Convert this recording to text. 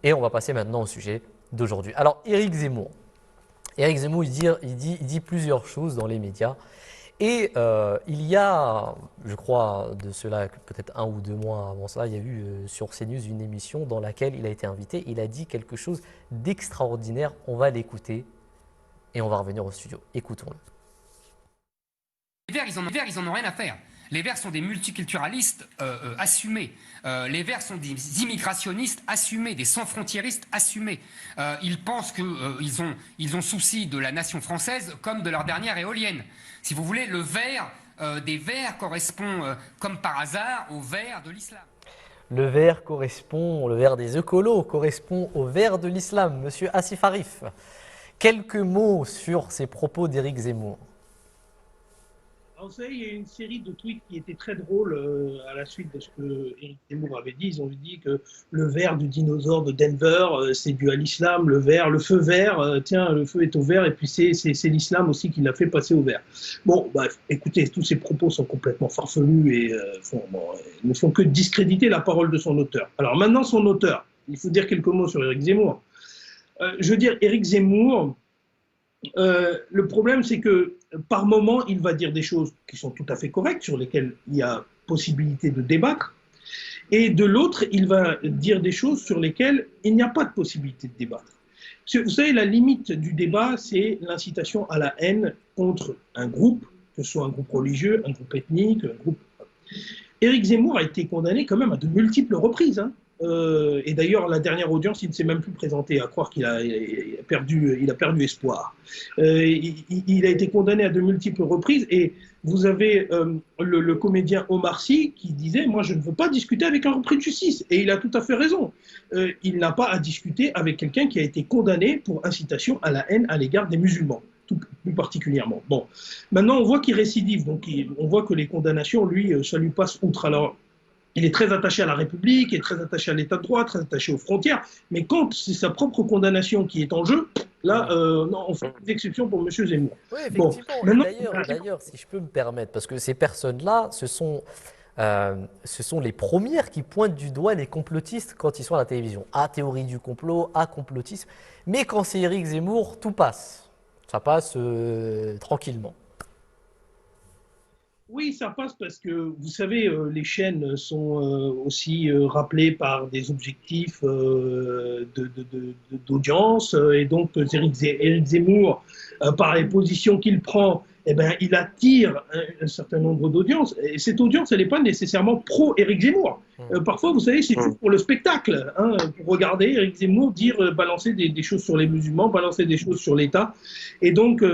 Et on va passer maintenant au sujet d'aujourd'hui. Alors, Éric Zemmour. Éric Zemmour, il dit plusieurs choses dans les médias. Et il y a, je crois, de cela peut-être 1 ou 2 mois avant cela, il y a eu sur CNews une émission dans laquelle il a été invité. Il a dit quelque chose d'extraordinaire. On va l'écouter et on va revenir au studio. Écoutons-le. Les Verts, ils en ont rien à faire. Les Verts sont des multiculturalistes assumés. Les Verts sont des immigrationnistes assumés, des sans-frontiéristes assumés. Ils pensent qu'ils ont souci de la nation française comme de leur dernière éolienne. Si vous voulez, le vert des Verts correspond, comme par hasard, au vert de l'islam. Le vert des écolos correspond au vert de l'islam. Monsieur Asif Arif, quelques mots sur ces propos d'Éric Zemmour. Alors, vous savez, il y a une série de tweets qui étaient très drôles à la suite de ce que Éric Zemmour avait dit. Ils ont dit que le vert du dinosaure de Denver, c'est dû à l'islam. Le feu vert, tiens, le feu est au vert, et puis c'est l'islam aussi qui l'a fait passer au vert. Bon, bref, écoutez, tous ces propos sont complètement farfelus et ne font que discréditer la parole de son auteur. Alors maintenant, son auteur, il faut dire quelques mots sur Éric Zemmour. Je veux dire, Éric Zemmour, le problème, c'est que par moment, il va dire des choses qui sont tout à fait correctes, sur lesquelles il y a possibilité de débattre, et de l'autre, il va dire des choses sur lesquelles il n'y a pas de possibilité de débattre. Vous savez, la limite du débat, c'est l'incitation à la haine contre un groupe, que ce soit un groupe religieux, un groupe ethnique, un groupe... Éric Zemmour a été condamné quand même à de multiples reprises, hein. Et d'ailleurs, la dernière audience, il ne s'est même plus présenté, à croire qu'il a perdu espoir. Il a été condamné à de multiples reprises, et vous avez le comédien Omar Sy qui disait « Moi, je ne veux pas discuter avec un repris de justice ». Et il a tout à fait raison. Il n'a pas à discuter avec quelqu'un qui a été condamné pour incitation à la haine à l'égard des musulmans, tout plus particulièrement. Bon, maintenant, on voit qu'il récidive, donc on voit que les condamnations, lui, ça lui passe outre. Alors, il est très attaché à la République, il est très attaché à l'État de droit, très attaché aux frontières, mais quand c'est sa propre condamnation qui est en jeu, là, non, on fait des exceptions pour M. Zemmour. Oui, effectivement. Bon, d'ailleurs, si je peux me permettre, parce que ces personnes-là, ce sont les premières qui pointent du doigt les complotistes quand ils sont à la télévision. À théorie du complot, à complotisme. Mais quand c'est Éric Zemmour, tout passe. Ça passe tranquillement. Oui, ça passe parce que, vous savez, les chaînes sont aussi rappelées par des objectifs d'audience, et donc Éric Zemmour, par les positions qu'il prend, eh ben, il attire un certain nombre d'audiences, et cette audience, elle n'est pas nécessairement pro-Éric Zemmour. Parfois, vous savez, c'est juste pour le spectacle, hein, pour regarder Éric Zemmour balancer des choses sur les musulmans, balancer des choses sur l'État, et donc,